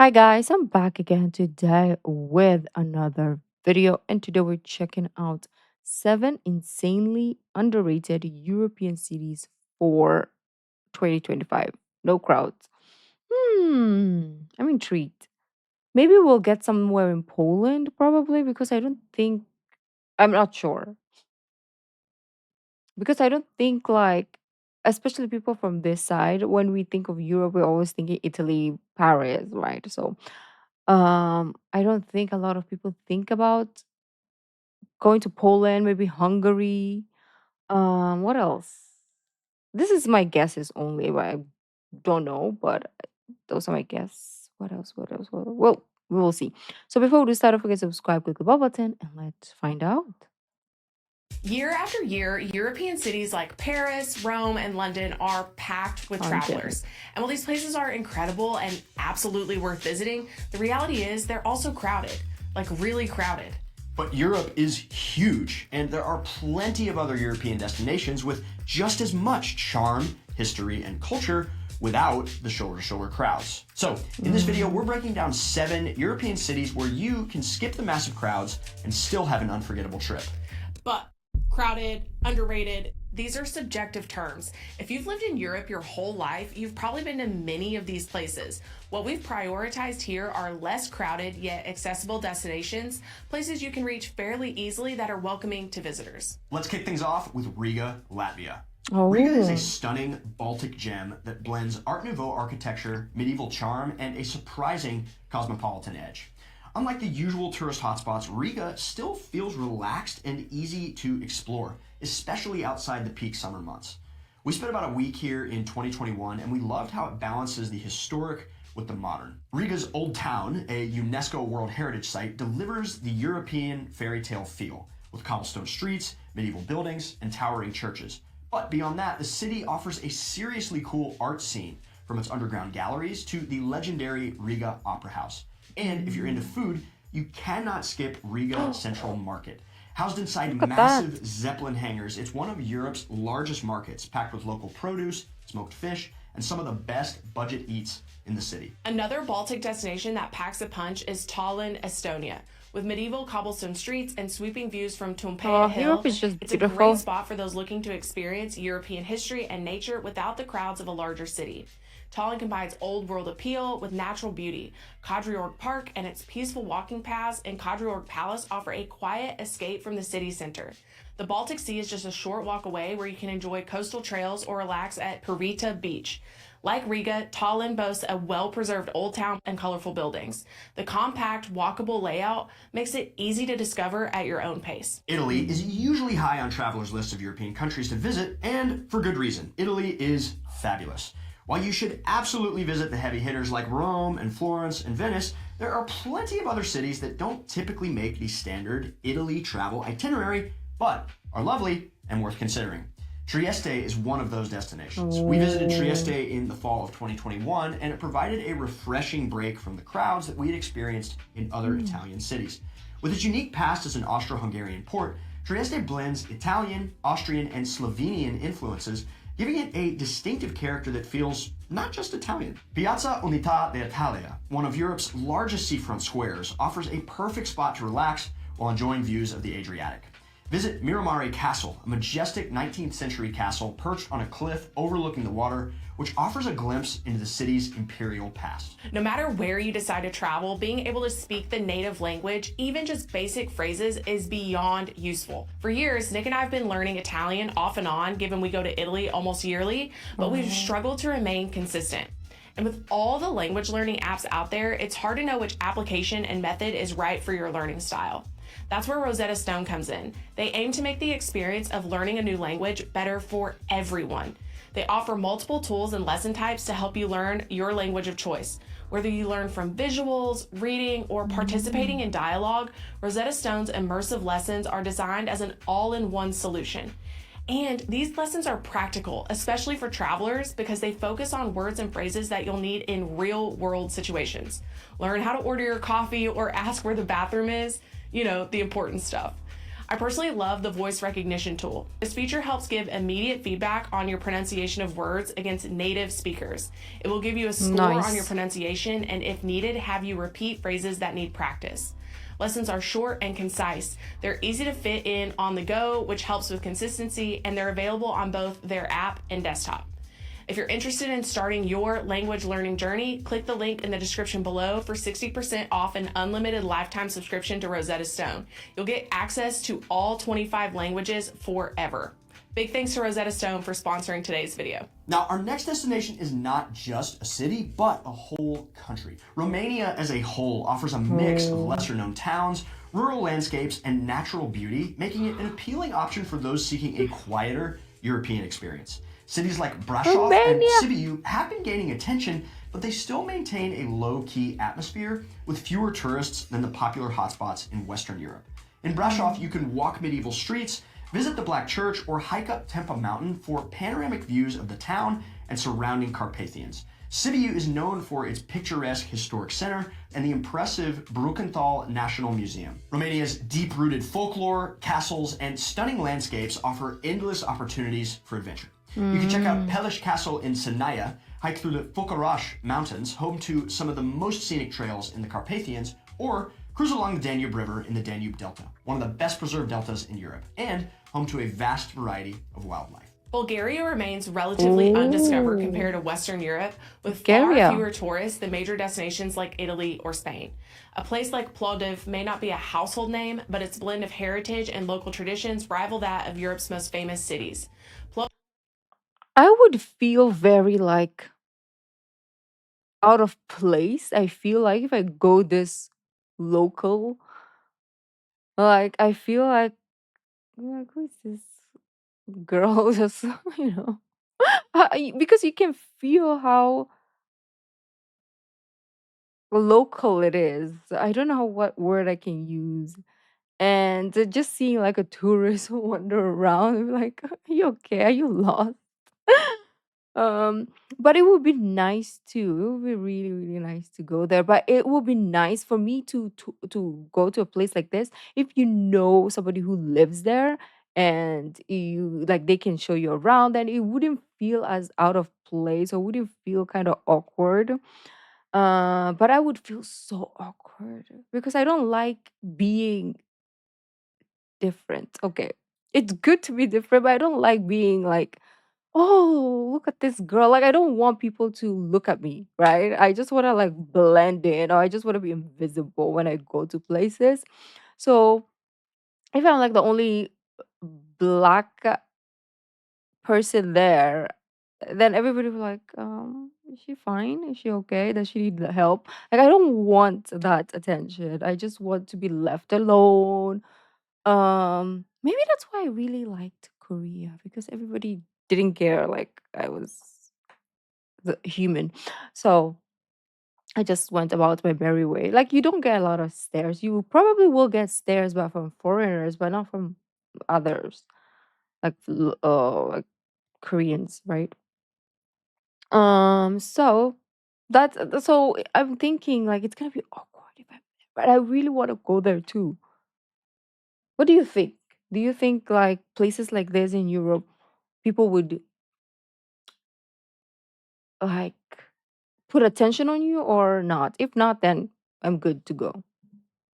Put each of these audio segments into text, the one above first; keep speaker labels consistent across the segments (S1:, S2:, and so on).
S1: Hi guys, I'm back again today with another video, and today we're checking out 7 insanely underrated European cities for 2025. No crowds. I'm intrigued. Maybe we'll get somewhere in Poland, probably, because I'm not sure. Because I don't think, like, especially people from this side, when we think of Europe, we're always thinking Italy, Paris, right? So I don't think a lot of people think about going to Poland, maybe Hungary. What else? This is my guesses only, but I don't know. But those are my guess. What else? What else? Well, we will see. So before we do start, don't forget to subscribe, click the bell button, and let's find out.
S2: Year after year, European cities like Paris, Rome, and London are packed with
S1: London.
S2: travelers. And while these places are incredible and absolutely worth visiting, the reality is they're also crowded, like really crowded.
S3: But Europe is huge, and there are plenty of other European destinations with just as much charm, history, and culture without the shoulder-to-shoulder crowds. So, in this video, we're breaking down 7 European cities where you can skip the massive crowds and still have an unforgettable trip.
S2: But crowded, underrated, these are subjective terms. If you've lived in Europe your whole life, you've probably been to many of these places. What we've prioritized here are less crowded yet accessible destinations, places you can reach fairly easily that are welcoming to visitors.
S3: Let's kick things off with Riga, Latvia.
S1: Oh,
S3: Riga is a stunning Baltic gem that blends Art Nouveau architecture, medieval charm, and a surprising cosmopolitan edge. Unlike the usual tourist hotspots, Riga still feels relaxed and easy to explore, especially outside the peak summer months. We spent about a week here in 2021, and we loved how it balances the historic with the modern. Riga's Old Town, a UNESCO World Heritage Site, delivers the European fairy tale feel, with cobblestone streets, medieval buildings, and towering churches. But beyond that, the city offers a seriously cool art scene, from its underground galleries to the legendary Riga Opera House. And if you're into food, you cannot skip Riga Central Market. Housed inside massive Zeppelin hangars, it's one of Europe's largest markets, packed with local produce, smoked fish, and some of the best budget eats in the city.
S2: Another Baltic destination that packs a punch is Tallinn, Estonia. With medieval cobblestone streets and sweeping views from Tumpea Hill,
S1: Europe is just
S2: it's a
S1: beautiful.
S2: great spot for those looking to experience European history and nature without the crowds of a larger city. Tallinn combines old world appeal with natural beauty. Kadriorg Park and its peaceful walking paths and Kadriorg Palace offer a quiet escape from the city center. The Baltic Sea is just a short walk away where you can enjoy coastal trails or relax at Pirita Beach. Like Riga, Tallinn boasts a well-preserved old town and colorful buildings. The compact, walkable layout makes it easy to discover at your own pace.
S3: Italy is usually high on travelers' lists of European countries to visit, and for good reason. Italy is fabulous. While you should absolutely visit the heavy hitters like Rome and Florence and Venice, there are plenty of other cities that don't typically make the standard Italy travel itinerary, but are lovely and worth considering. Trieste is one of those destinations. We visited Trieste in the fall of 2021, and it provided a refreshing break from the crowds that we had experienced in other Italian cities. With its unique past as an Austro-Hungarian port, Trieste blends Italian, Austrian, and Slovenian influences, giving it a distinctive character that feels not just Italian. Piazza Unità d'Italia, one of Europe's largest seafront squares, offers a perfect spot to relax while enjoying views of the Adriatic. Visit Miramare Castle, a majestic 19th century castle perched on a cliff overlooking the water, which offers a glimpse into the city's imperial past.
S2: No matter where you decide to travel, being able to speak the native language, even just basic phrases, is beyond useful. For years, Nick and I have been learning Italian off and on, given we go to Italy almost yearly, but we've struggled to remain consistent. And with all the language learning apps out there, it's hard to know which application and method is right for your learning style. That's where Rosetta Stone comes in. They aim to make the experience of learning a new language better for everyone. They offer multiple tools and lesson types to help you learn your language of choice. Whether you learn from visuals, reading, or participating in dialogue, Rosetta Stone's immersive lessons are designed as an all-in-one solution. And these lessons are practical, especially for travelers, because they focus on words and phrases that you'll need in real-world situations. Learn how to order your coffee or ask where the bathroom is, the important stuff. I personally love the voice recognition tool. This feature helps give immediate feedback on your pronunciation of words against native speakers. It will give you a score on your
S1: Nice.
S2: pronunciation and, if needed, have you repeat phrases that need practice. Lessons are short and concise. They're easy to fit in on the go, which helps with consistency, and they're available on both their app and desktop. If you're interested in starting your language learning journey, click the link in the description below for 60% off an unlimited lifetime subscription to Rosetta Stone. You'll get access to all 25 languages forever. Big thanks to Rosetta Stone for sponsoring today's video.
S3: Now, our next destination is not just a city, but a whole country. Romania as a whole offers a mix of lesser-known towns, rural landscapes, and natural beauty, making it an appealing option for those seeking a quieter European experience. Cities like Brasov and
S1: Romania.
S3: Sibiu have been gaining attention, but they still maintain a low-key atmosphere with fewer tourists than the popular hotspots in Western Europe. In Brasov, you can walk medieval streets, visit the Black Church, or hike up Tempa Mountain for panoramic views of the town and surrounding Carpathians. Sibiu is known for its picturesque historic center and the impressive Brukenthal National Museum. Romania's deep-rooted folklore, castles, and stunning landscapes offer endless opportunities for adventure. You can check out Pelish Castle in Sinaia, hike through the Focaraș Mountains, home to some of the most scenic trails in the Carpathians, or cruise along the Danube River in the Danube Delta, one of the best preserved deltas in Europe, and home to a vast variety of wildlife.
S2: Bulgaria remains relatively undiscovered compared to Western Europe, with far
S1: Bulgaria.
S2: fewer tourists than major destinations like Italy or Spain. A place like Plovdiv may not be a household name, but its blend of heritage and local traditions rival that of Europe's most famous cities.
S1: I would feel very like out of place. I feel like if I go this local, like I feel like who's this girl? Just you know, because you can feel how local it is. I don't know what word I can use. And just seeing like a tourist wander around, I'm like, are you okay? Are you lost? Um, but it would be nice too. It would be really, really nice to go there. But it would be nice for me to go to a place like this if you know somebody who lives there and you like they can show you around and it wouldn't feel as out of place or wouldn't feel kind of awkward. But I would feel so awkward because I don't like being different. Okay. It's good to be different, but I don't like being like, oh, look at this girl. Like, I don't want people to look at me, right? I just want to like blend in or I just want to be invisible when I go to places. So if I'm like the only black person there, then everybody was like, is she fine? Is she okay? Does she need the help? Like, I don't want that attention. I just want to be left alone. Maybe that's why I really liked Korea because everybody didn't care like I was the human. So I just went about my merry way. Like you don't get a lot of stares. You probably will get stares but from foreigners, but not from others. Like Koreans, right? So so I'm thinking like it's gonna be awkward if I but I really want to go there too. What do you think? Do you think like places like this in Europe, people would like put attention on you or not? If not, then I'm good to go.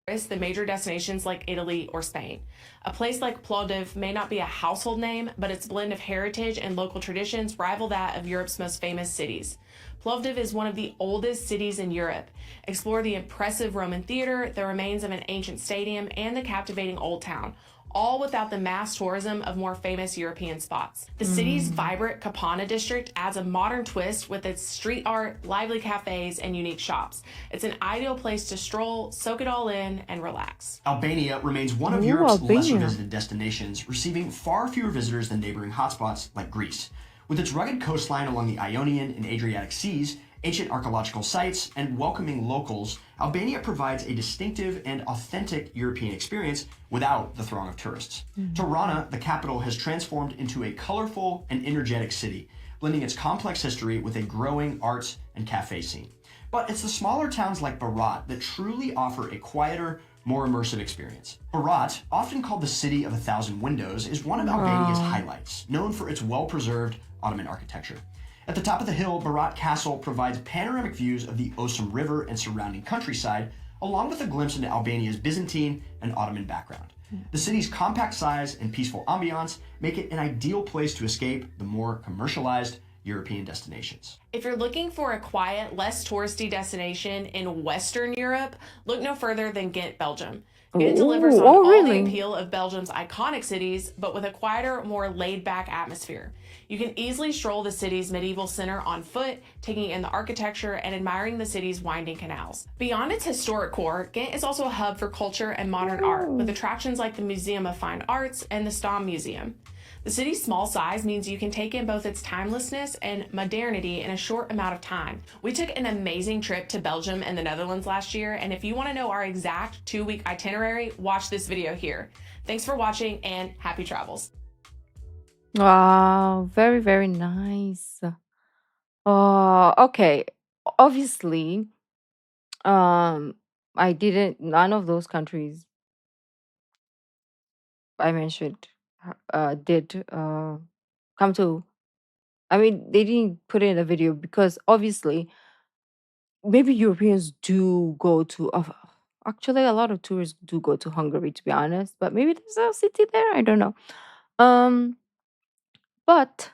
S2: The major destinations like Italy or Spain. A place like Plovdiv may not be a household name, but its blend of heritage and local traditions rival that of Europe's most famous cities. Plovdiv is one of the oldest cities in Europe. Explore the impressive Roman theater, the remains of an ancient stadium, and the captivating old town, all without the mass tourism of more famous European spots. The city's vibrant Kapana district adds a modern twist with its street art, lively cafes, and unique shops. It's an ideal place to stroll, soak it all in, and relax.
S3: Albania remains one of
S1: Ooh,
S3: Europe's lesser
S1: Albania.
S3: visited destinations, receiving far fewer visitors than neighboring hotspots like Greece. With its rugged coastline along the Ionian and Adriatic Seas, ancient archaeological sites, and welcoming locals, Albania provides a distinctive and authentic European experience without the throng of tourists. Tirana, the capital, has transformed into a colorful and energetic city, blending its complex history with a growing arts and cafe scene. But it's the smaller towns like Berat that truly offer a quieter, more immersive experience. Berat, often called the City of a Thousand Windows, is one of Albania's
S1: Wow.
S3: highlights, known for its well-preserved Ottoman architecture. At the top of the hill, Berat Castle provides panoramic views of the Osum River and surrounding countryside, along with a glimpse into Albania's Byzantine and Ottoman background. The city's compact size and peaceful ambiance make it an ideal place to escape the more commercialized European destinations.
S2: If you're looking for a quiet, less touristy destination in Western Europe, look no further than Ghent, Belgium. Ghent delivers
S1: Oh,
S2: on
S1: oh,
S2: all the
S1: really?
S2: appeal of Belgium's iconic cities, but with a quieter, more laid back atmosphere. You can easily stroll the city's medieval center on foot, taking in the architecture and admiring the city's winding canals. Beyond its historic core, Ghent is also a hub for culture and modern art, with attractions like the Museum of Fine Arts and the Stam Museum. The city's small size means you can take in both its timelessness and modernity in a short amount of time. We took an amazing trip to Belgium and the Netherlands last year, and if you want to know our exact 2-week itinerary, watch this video here. Thanks for watching and happy travels.
S1: Wow, very, very nice. Okay. Obviously, um, none of those countries I mentioned did come to, I mean, they didn't put it in a video because obviously, maybe Europeans do go to, actually, a lot of tourists do go to Hungary, to be honest, but maybe there's a city there. I don't know. Um, but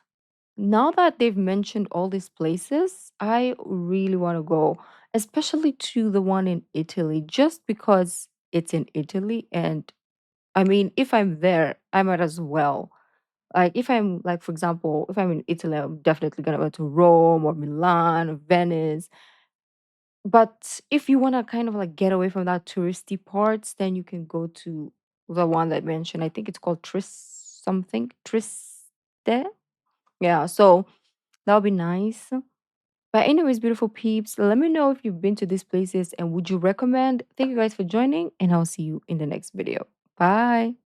S1: now that they've mentioned all these places, I really want to go, especially to the one in Italy, just because it's in Italy. And I mean, if I'm there, I might as well. Like, if I'm, like, for example, if I'm in Italy, I'm definitely going to go to Rome or Milan or Venice. But if you want to kind of like get away from that touristy parts, then you can go to the one that I mentioned. I think it's called Triste. Yeah, so that'll be nice. But anyways, beautiful peeps, let me know if you've been to these places and would you recommend. Thank you guys for joining, and I'll see you in the next video. Bye.